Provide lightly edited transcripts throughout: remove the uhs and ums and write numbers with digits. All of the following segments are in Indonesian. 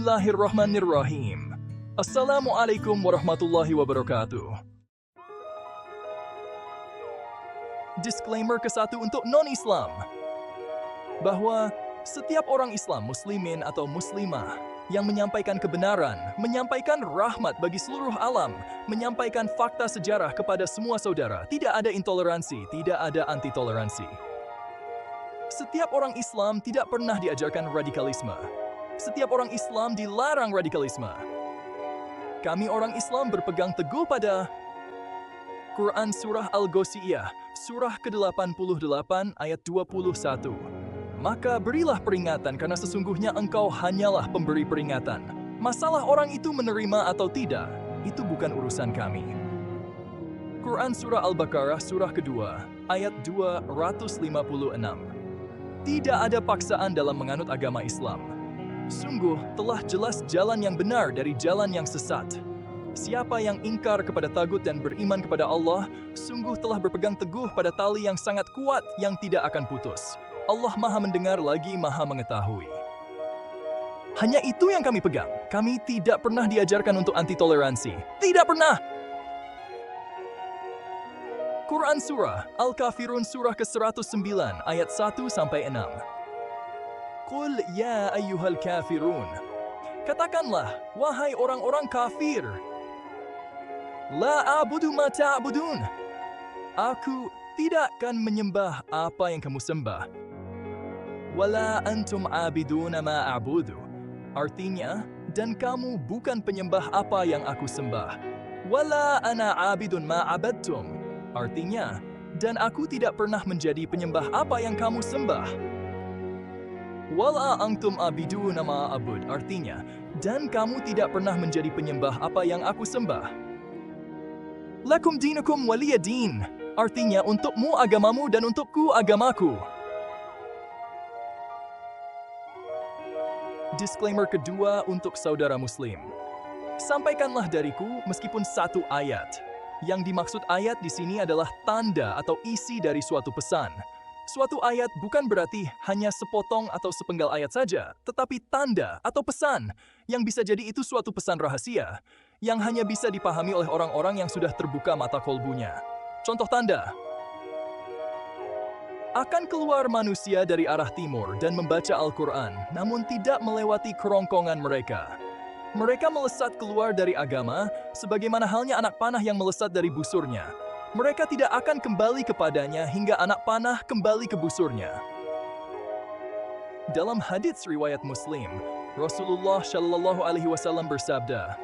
Bismillahirrahmanirrahim. Assalamualaikum warahmatullahi wabarakatuh. Disclaimer ke-1 untuk non-Islam. Bahwa setiap orang Islam, muslimin atau muslimah, yang menyampaikan kebenaran, menyampaikan rahmat bagi seluruh alam, menyampaikan fakta sejarah kepada semua saudara, tidak ada intoleransi, tidak ada anti-toleransi. Setiap orang Islam tidak pernah diajarkan radikalisme. Setiap orang Islam dilarang radikalisme. Kami orang Islam berpegang teguh pada Quran Surah Al-Ghosiyah, Surah ke-88 ayat 21. Maka berilah peringatan karena sesungguhnya engkau hanyalah pemberi peringatan. Masalah orang itu menerima atau tidak, itu bukan urusan kami. Quran Surah Al-Baqarah, Surah kedua, ayat 256. Tidak ada paksaan dalam menganut agama Islam. Sungguh telah jelas jalan yang benar dari jalan yang sesat. Siapa yang ingkar kepada tagut dan beriman kepada Allah, sungguh telah berpegang teguh pada tali yang sangat kuat yang tidak akan putus. Allah Maha mendengar lagi Maha mengetahui. Hanya itu yang kami pegang. Kami tidak pernah diajarkan untuk anti-toleransi. Tidak pernah! Quran Surah Al-Kafirun Surah ke-109 ayat 1-6. Qul ya ayyuhal kafirun. Katakanlah, wahai orang-orang kafir. La a'budu ma ta'budun. Aku tidak akan menyembah apa yang kamu sembah. Wala antum abiduna ma a'budu. Artinya, dan kamu bukan penyembah apa yang aku sembah. Wala ana abidun ma abadtum. Artinya, dan aku tidak pernah menjadi penyembah apa yang kamu sembah. Wala antum abiduna ma abud. Artinya, dan kamu tidak pernah menjadi penyembah apa yang aku sembah. Lakum dinukum waliya din. Artinya, untukmu agamamu dan untukku agamaku. Disclaimer kedua untuk saudara muslim. Sampaikanlah dariku meskipun satu ayat. Yang dimaksud ayat di sini adalah tanda atau isi dari suatu pesan. Suatu ayat bukan berarti hanya sepotong atau sepenggal ayat saja, tetapi tanda atau pesan yang bisa jadi itu suatu pesan rahasia yang hanya bisa dipahami oleh orang-orang yang sudah terbuka mata kolbunya. Contoh tanda. Akan keluar manusia dari arah timur dan membaca Al-Quran, namun tidak melewati kerongkongan mereka. Mereka melesat keluar dari agama, sebagaimana halnya anak panah yang melesat dari busurnya. Mereka tidak akan kembali kepadanya hingga anak panah kembali ke busurnya. Dalam hadits riwayat Muslim, Rasulullah Shallallahu Alaihi Wasallam bersabda,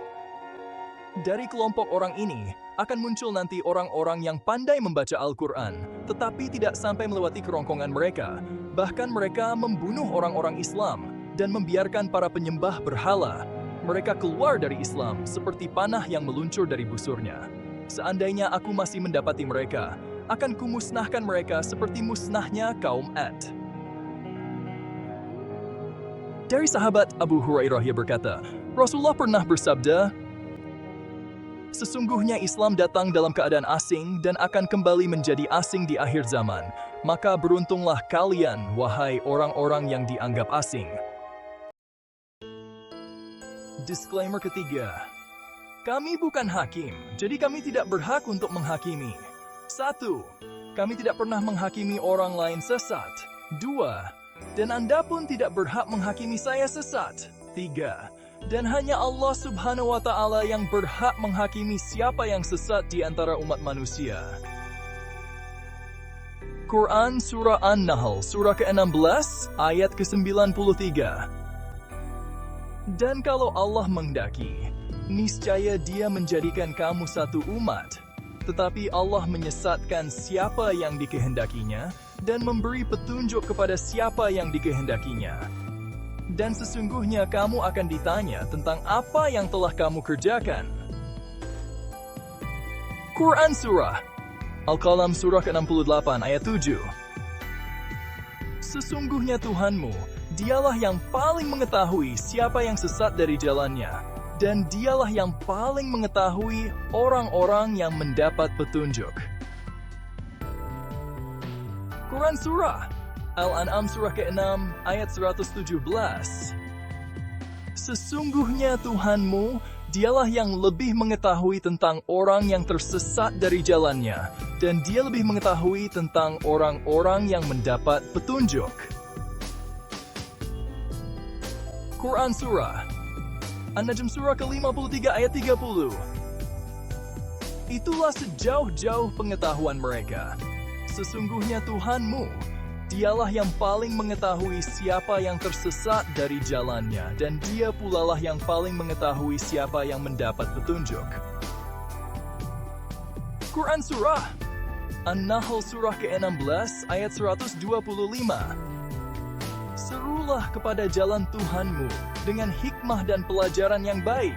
dari kelompok orang ini akan muncul nanti orang-orang yang pandai membaca Al-Quran, tetapi tidak sampai melewati kerongkongan mereka. Bahkan mereka membunuh orang-orang Islam dan membiarkan para penyembah berhala. Mereka keluar dari Islam seperti panah yang meluncur dari busurnya. Seandainya aku masih mendapati mereka, akan kumusnahkan mereka seperti musnahnya kaum Ad. Dari sahabat Abu Hurairah ia berkata, Rasulullah pernah bersabda, sesungguhnya Islam datang dalam keadaan asing dan akan kembali menjadi asing di akhir zaman. Maka beruntunglah kalian, wahai orang-orang yang dianggap asing. Disclaimer ketiga. Kami bukan hakim, jadi kami tidak berhak untuk menghakimi. 1. Kami tidak pernah menghakimi orang lain sesat. 2. Dan Anda pun tidak berhak menghakimi saya sesat. 3. Dan hanya Allah Subhanahu wa Ta'ala yang berhak menghakimi siapa yang sesat di antara umat manusia. Quran Surah An-Nahl, Surah ke-16, ayat ke-93. Dan kalau Allah menghendaki, niscaya Dia menjadikan kamu satu umat. Tetapi Allah menyesatkan siapa yang dikehendakinya dan memberi petunjuk kepada siapa yang dikehendakinya. Dan sesungguhnya kamu akan ditanya tentang apa yang telah kamu kerjakan. Quran Surah Al-Qalam Surah ke-68 ayat 7. Sesungguhnya Tuhanmu, Dialah yang paling mengetahui siapa yang sesat dari jalannya, dan Dialah yang paling mengetahui orang-orang yang mendapat petunjuk. Quran Surah Al-An'am Surah ke-6 ayat 117. Sesungguhnya Tuhanmu, dialah yang lebih mengetahui tentang orang yang tersesat dari jalannya, dan dia lebih mengetahui tentang orang-orang yang mendapat petunjuk. Quran Surah An-Najm Surah ke-53 ayat 30. Itulah sejauh-jauh pengetahuan mereka. Sesungguhnya Tuhanmu, dialah yang paling mengetahui siapa yang tersesat dari jalannya, dan dia pula lah yang paling mengetahui siapa yang mendapat petunjuk. Quran Surah An-Nahl Surah ke-16 ayat 125. Serulah kepada jalan Tuhanmu dengan hikmah dan pelajaran yang baik,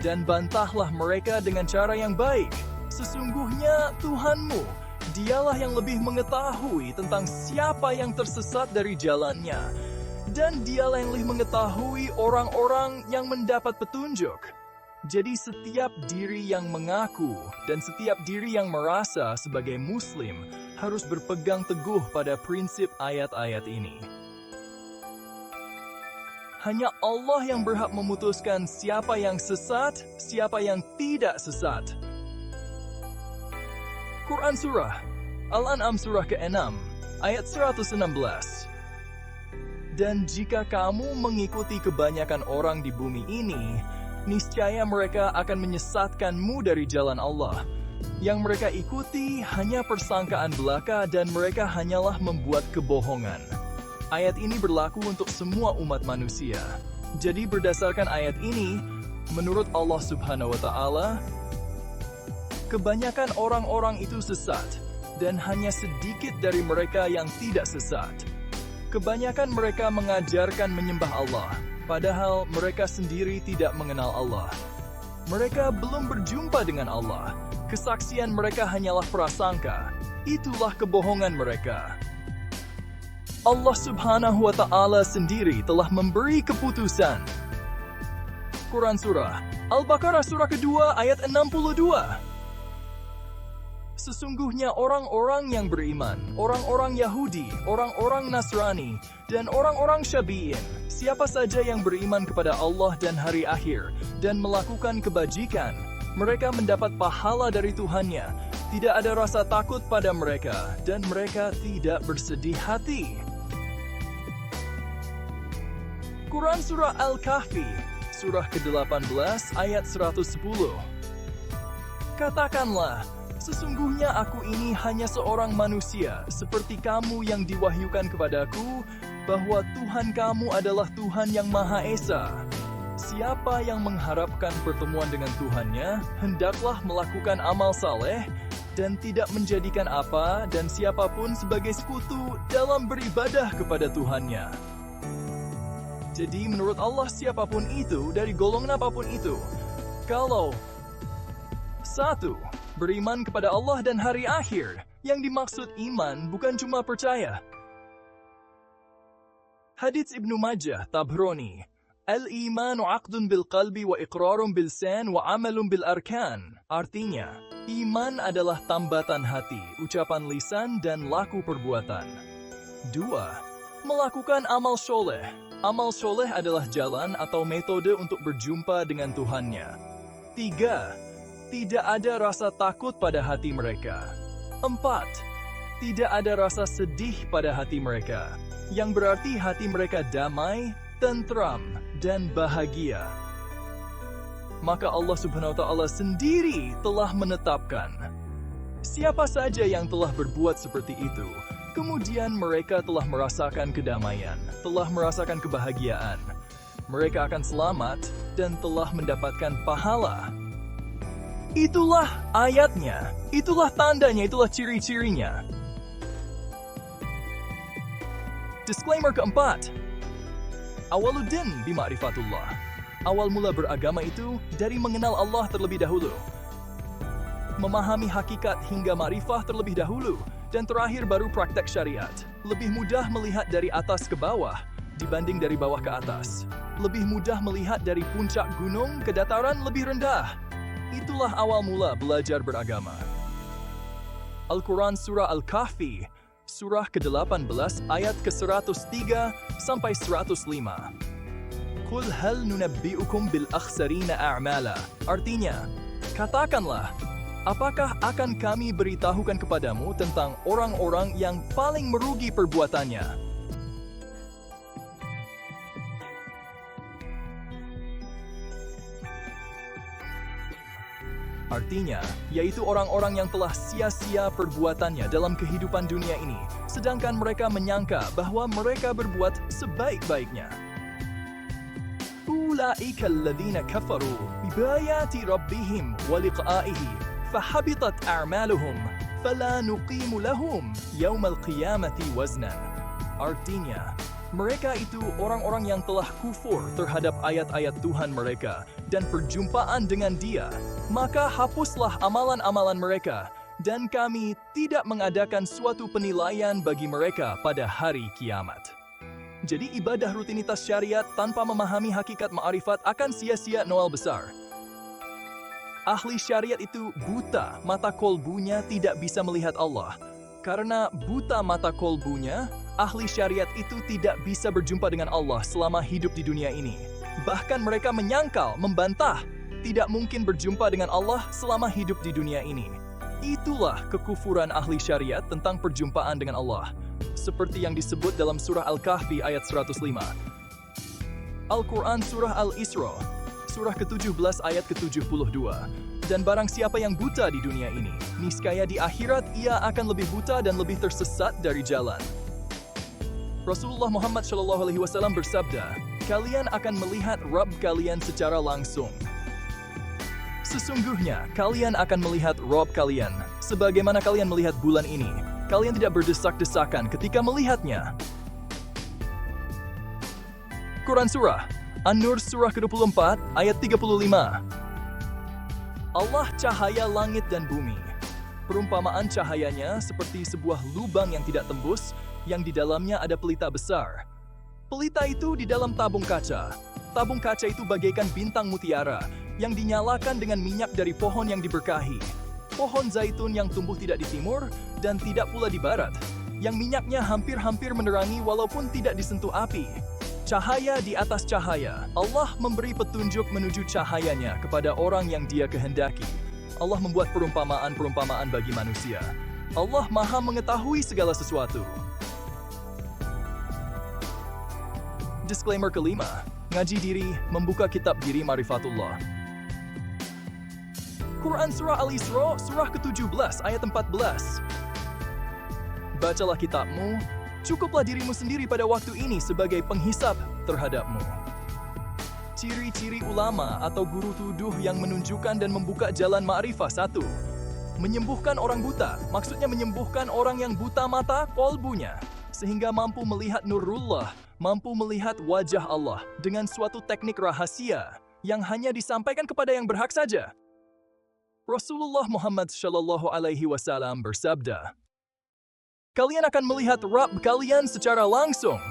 dan bantahlah mereka dengan cara yang baik. Sesungguhnya Tuhanmu, dialah yang lebih mengetahui tentang siapa yang tersesat dari jalannya, dan dialah yang lebih mengetahui orang-orang yang mendapat petunjuk. Jadi setiap diri yang mengaku dan setiap diri yang merasa sebagai Muslim harus berpegang teguh pada prinsip ayat-ayat ini. Hanya Allah yang berhak memutuskan siapa yang sesat, siapa yang tidak sesat. Quran Surah Al-An'am Surah ke-6 ayat 116. Dan jika kamu mengikuti kebanyakan orang di bumi ini, niscaya mereka akan menyesatkanmu dari jalan Allah. Yang mereka ikuti hanya persangkaan belaka dan mereka hanyalah membuat kebohongan. Ayat ini berlaku untuk semua umat manusia. Jadi berdasarkan ayat ini, menurut Allah Subhanahu wa Ta'ala, kebanyakan orang-orang itu sesat, dan hanya sedikit dari mereka yang tidak sesat. Kebanyakan mereka mengajarkan menyembah Allah, padahal mereka sendiri tidak mengenal Allah. Mereka belum berjumpa dengan Allah. Kesaksian mereka hanyalah prasangka. Itulah kebohongan mereka. Allah Subhanahu wa Ta'ala sendiri telah memberi keputusan. Quran Surah Al-Baqarah Surah kedua ayat 62. Sesungguhnya orang-orang yang beriman, orang-orang Yahudi, orang-orang Nasrani, dan orang-orang Syabi'in, siapa saja yang beriman kepada Allah dan hari akhir, dan melakukan kebajikan, mereka mendapat pahala dari Tuhannya. Tidak ada rasa takut pada mereka, dan mereka tidak bersedih hati. Quran Surah Al-Kahfi, Surah ke-18 ayat 110. Katakanlah, sesungguhnya aku ini hanya seorang manusia, seperti kamu yang diwahyukan kepadaku, bahwa Tuhan kamu adalah Tuhan yang Maha Esa. Siapa yang mengharapkan pertemuan dengan Tuhannya, hendaklah melakukan amal saleh, dan tidak menjadikan apa dan siapapun sebagai sekutu dalam beribadah kepada Tuhannya. Jadi menurut Allah siapapun itu, dari golongan apapun itu, kalau 1. Beriman kepada Allah dan hari akhir. Yang dimaksud iman bukan cuma percaya. Hadits Ibnu Majah, Tabrani. Al-imanu aqdun bil qalbi wa iqrarun bil lisan wa amalun bil arkan. Artinya, iman adalah tambatan hati, ucapan lisan dan laku perbuatan. 2. Melakukan amal soleh. Amal soleh adalah jalan atau metode untuk berjumpa dengan Tuhannya. 3. Tidak ada rasa takut pada hati mereka. 4. Tidak ada rasa sedih pada hati mereka, yang berarti hati mereka damai, tentram, dan bahagia. Maka Allah Subhanahu wa Ta'ala sendiri telah menetapkan, siapa saja yang telah berbuat seperti itu, kemudian mereka telah merasakan kedamaian, telah merasakan kebahagiaan, mereka akan selamat dan telah mendapatkan pahala. Itulah ayatnya, itulah tandanya, itulah ciri-cirinya. Disclaimer keempat. Awaluddin bima'rifatullah. Awal mula beragama itu dari mengenal Allah terlebih dahulu. Memahami hakikat hingga ma'rifah terlebih dahulu. Dan terakhir baru praktek syariat. Lebih mudah melihat dari atas ke bawah dibanding dari bawah ke atas. Lebih mudah melihat dari puncak gunung ke dataran lebih rendah. Itulah awal mula belajar beragama. Al-Quran Surah Al-Kahfi, Surah ke-18 ayat ke-103 sampai 105. Qul hal nunabbi'ukum bil akhsarina a'mala. Artinya, katakanlah, apakah akan kami beritahukan kepadamu tentang orang-orang yang paling merugi perbuatannya? Artinya, yaitu orang-orang yang telah sia-sia perbuatannya dalam kehidupan dunia ini, sedangkan mereka menyangka bahwa mereka berbuat sebaik-baiknya. Ulaika alladhina kafaru bibayati rabbihim wa liqa'ihi fahabitat a'maluhum fala nuqimu lahum yaumal qiyamati waznan. Artinya, mereka itu orang-orang yang telah kufur terhadap ayat-ayat Tuhan mereka dan perjumpaan dengan Dia. Maka hapuslah amalan-amalan mereka, dan kami tidak mengadakan suatu penilaian bagi mereka pada hari kiamat. Jadi ibadah rutinitas syariat tanpa memahami hakikat ma'rifat akan sia-sia nol besar. Ahli syariat itu buta, mata kolbunya tidak bisa melihat Allah. Karena buta mata kolbunya, ahli syariat itu tidak bisa berjumpa dengan Allah selama hidup di dunia ini. Bahkan mereka menyangkal, membantah, tidak mungkin berjumpa dengan Allah selama hidup di dunia ini. Itulah kekufuran ahli syariat tentang perjumpaan dengan Allah. Seperti yang disebut dalam surah Al-Kahfi ayat 105. Al-Quran surah Al-Isra, surah ke-17 ayat ke-72. Dan barang siapa yang buta di dunia ini, niscaya di akhirat ia akan lebih buta dan lebih tersesat dari jalan. Rasulullah Muhammad SAW bersabda, kalian akan melihat Rabb kalian secara langsung. Sesungguhnya, kalian akan melihat Rabb kalian, sebagaimana kalian melihat bulan ini. Kalian tidak berdesak-desakan ketika melihatnya. Quran Surah An-Nur surah ke-24 ayat 35. Allah cahaya langit dan bumi. Perumpamaan cahayanya seperti sebuah lubang yang tidak tembus, yang di dalamnya ada pelita besar. Pelita itu di dalam tabung kaca. Tabung kaca itu bagaikan bintang mutiara yang dinyalakan dengan minyak dari pohon yang diberkahi. Pohon zaitun yang tumbuh tidak di timur dan tidak pula di barat, yang minyaknya hampir-hampir menerangi walaupun tidak disentuh api. Cahaya di atas cahaya. Allah memberi petunjuk menuju cahayanya kepada orang yang Dia kehendaki. Allah membuat perumpamaan-perumpamaan bagi manusia. Allah Maha mengetahui segala sesuatu. Disclaimer kelima, ngaji diri, membuka kitab diri Marifatullah. Quran Surah Al-Isra, surah ke-17 ayat 14. Bacalah kitabmu, cukuplah dirimu sendiri pada waktu ini sebagai penghisab terhadapmu. Ciri-ciri ulama atau guru tuduh yang menunjukkan dan membuka jalan ma'rifah. 1. Menyembuhkan orang buta, maksudnya menyembuhkan orang yang buta mata kolbunya, sehingga mampu melihat nurullah, mampu melihat wajah Allah dengan suatu teknik rahasia yang hanya disampaikan kepada yang berhak saja. Rasulullah Muhammad SAW bersabda, kalian akan melihat Rabb kalian secara langsung.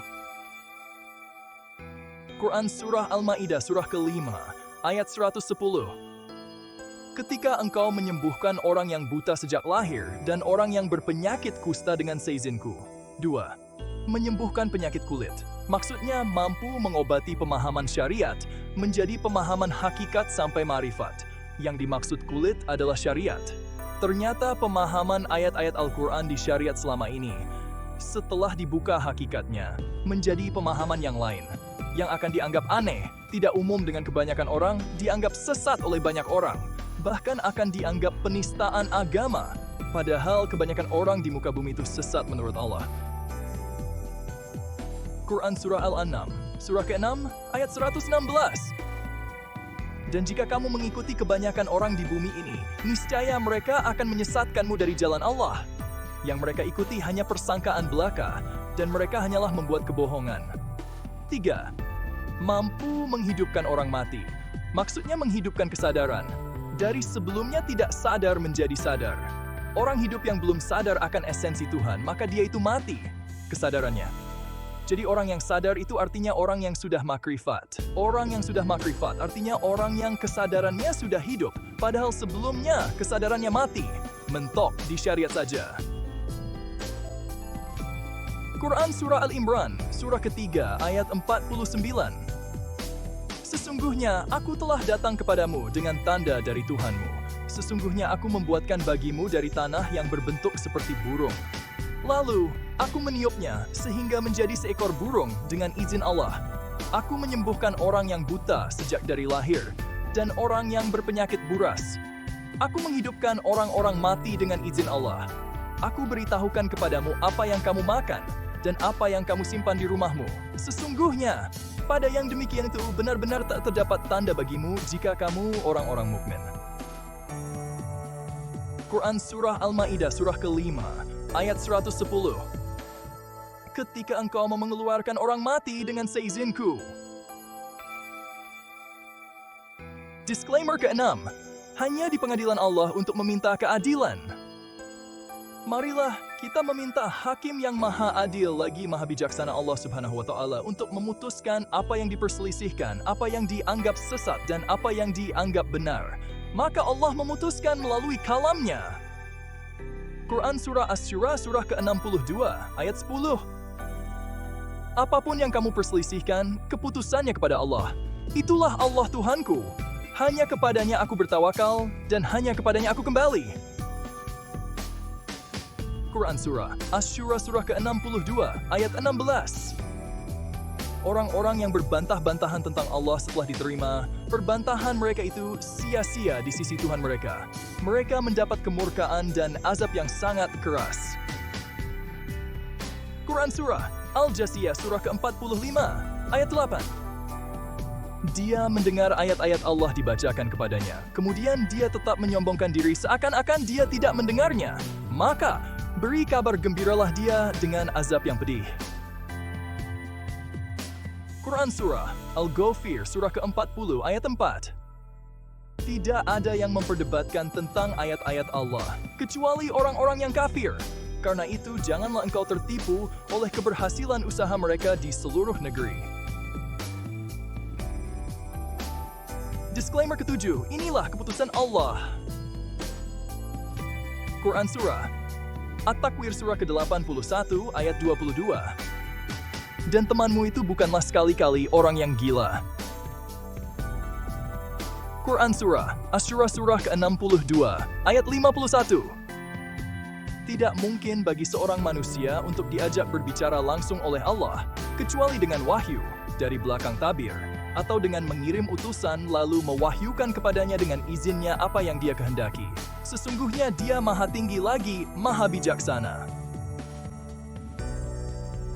Quran Surah Al-Ma'idah surah ke-5 ayat 110. Ketika engkau menyembuhkan orang yang buta sejak lahir dan orang yang berpenyakit kusta dengan seizinku. 2. Menyembuhkan penyakit kulit. Maksudnya mampu mengobati pemahaman syariat menjadi pemahaman hakikat sampai ma'rifat. Yang dimaksud kulit adalah syariat. Ternyata pemahaman ayat-ayat Al-Quran di syariat selama ini, setelah dibuka hakikatnya, menjadi pemahaman yang lain, yang akan dianggap aneh, tidak umum dengan kebanyakan orang, dianggap sesat oleh banyak orang, bahkan akan dianggap penistaan agama, padahal kebanyakan orang di muka bumi itu sesat menurut Allah. Quran Surah Al-An'am, surah ke-6, ayat 116. Dan jika kamu mengikuti kebanyakan orang di bumi ini, niscaya mereka akan menyesatkanmu dari jalan Allah. Yang mereka ikuti hanya persangkaan belaka, dan mereka hanyalah membuat kebohongan. 3. Mampu menghidupkan orang mati. Maksudnya menghidupkan kesadaran. Dari sebelumnya tidak sadar menjadi sadar. Orang hidup yang belum sadar akan esensi Tuhan, maka dia itu mati kesadarannya. Jadi orang yang sadar itu artinya orang yang sudah makrifat. Orang yang sudah makrifat artinya orang yang kesadarannya sudah hidup, padahal sebelumnya kesadarannya mati, mentok di syariat saja. Quran Surah Al-Imran, surah ketiga ayat 49. Sesungguhnya aku telah datang kepadamu dengan tanda dari Tuhanmu. Sesungguhnya aku membuatkan bagimu dari tanah yang berbentuk seperti burung. Lalu, aku meniupnya sehingga menjadi seekor burung dengan izin Allah. Aku menyembuhkan orang yang buta sejak dari lahir, dan orang yang berpenyakit buras. Aku menghidupkan orang-orang mati dengan izin Allah. Aku beritahukan kepadamu apa yang kamu makan, dan apa yang kamu simpan di rumahmu. Sesungguhnya, pada yang demikian itu benar-benar tak terdapat tanda bagimu jika kamu orang-orang mukmin. Quran Surah Al-Ma'idah Surah ke-5, ayat 110. Ketika engkau mau mengeluarkan orang mati dengan seizinku. Disclaimer ke-6, hanya di pengadilan Allah untuk meminta keadilan. Marilah kita meminta Hakim yang Maha Adil lagi Maha Bijaksana Allah Subhanahu wa Ta'ala untuk memutuskan apa yang diperselisihkan, apa yang dianggap sesat, dan apa yang dianggap benar. Maka Allah memutuskan melalui kalamnya. Quran Surah Asy-Syura Surah ke-62 ayat 10. Apapun yang kamu perselisihkan, keputusannya kepada Allah. Itulah Allah Tuhanku. Hanya kepadanya aku bertawakal, dan hanya kepadanya aku kembali. Quran Surah Asy-Syura Surah ke-62 ayat 16. Orang-orang yang berbantah-bantahan tentang Allah setelah diterima, perbantahan mereka itu sia-sia di sisi Tuhan mereka. Mereka mendapat kemurkaan dan azab yang sangat keras. Quran Surah Al-Jasiyah Surah ke-45 ayat 8. Dia mendengar ayat-ayat Allah dibacakan kepadanya. Kemudian dia tetap menyombongkan diri seakan-akan dia tidak mendengarnya. Maka, beri kabar gembiralah dia dengan azab yang pedih. Quran Surah Al-Ghafir Surah ke-40 ayat 4. Tidak ada yang memperdebatkan tentang ayat-ayat Allah, kecuali orang-orang yang kafir. Karena itu, janganlah engkau tertipu oleh keberhasilan usaha mereka di seluruh negeri. Disclaimer ke-7, inilah keputusan Allah. Quran Surah At-Takwir Surah ke-81 ayat 22. Dan temanmu itu bukanlah sekali-kali orang yang gila. Quran Surah Asy-Syura Surah ke-62 ayat 51. Tidak mungkin bagi seorang manusia untuk diajak berbicara langsung oleh Allah, kecuali dengan wahyu, dari belakang tabir, atau dengan mengirim utusan lalu mewahyukan kepadanya dengan izinnya apa yang dia kehendaki. Sesungguhnya dia maha tinggi lagi, maha bijaksana.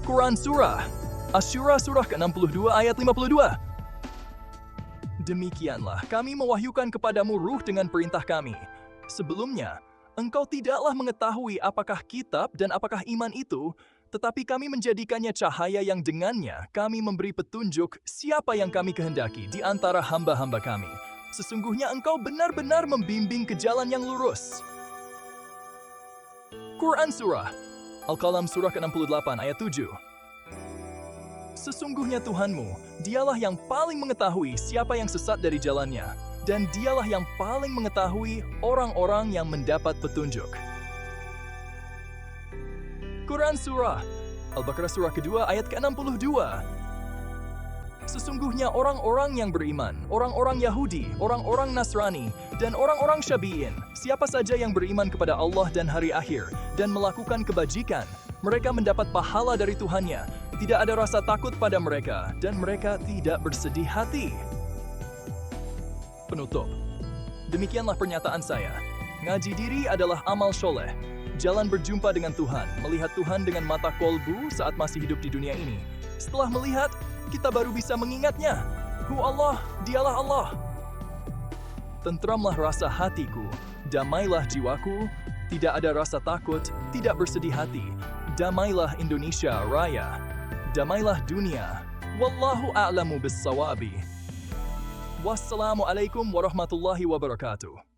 Quran Surah Asy-Syura Surah ke-62 ayat 52. Demikianlah kami mewahyukan kepadamu ruh dengan perintah kami. Sebelumnya, engkau tidaklah mengetahui apakah kitab dan apakah iman itu, tetapi kami menjadikannya cahaya yang dengannya kami memberi petunjuk siapa yang kami kehendaki di antara hamba-hamba kami. Sesungguhnya engkau benar-benar membimbing ke jalan yang lurus. Quran Surah Al-Qalam Surah ke-68 ayat 7. Sesungguhnya Tuhanmu, dialah yang paling mengetahui siapa yang sesat dari jalannya, dan dialah yang paling mengetahui orang-orang yang mendapat petunjuk. Quran Surah Al-Baqarah Surah kedua ayat ke-62. Sesungguhnya orang-orang yang beriman, orang-orang Yahudi, orang-orang Nasrani, dan orang-orang Syabi'in, siapa saja yang beriman kepada Allah dan hari akhir, dan melakukan kebajikan, mereka mendapat pahala dari Tuhannya. Tidak ada rasa takut pada mereka, dan mereka tidak bersedih hati. Penutup. Demikianlah pernyataan saya. Ngaji diri adalah amal soleh. Jalan berjumpa dengan Tuhan, melihat Tuhan dengan mata kolbu saat masih hidup di dunia ini. Setelah melihat, kita baru bisa mengingatnya. Hu Allah, dialah Allah. Tentramlah rasa hatiku, damailah jiwaku, tidak ada rasa takut, tidak bersedih hati. Damailah Indonesia Raya. Damailah dunia. Wallahu a'lamu bis-shawabi. Wassalamualaikum warahmatullahi wabarakatuh.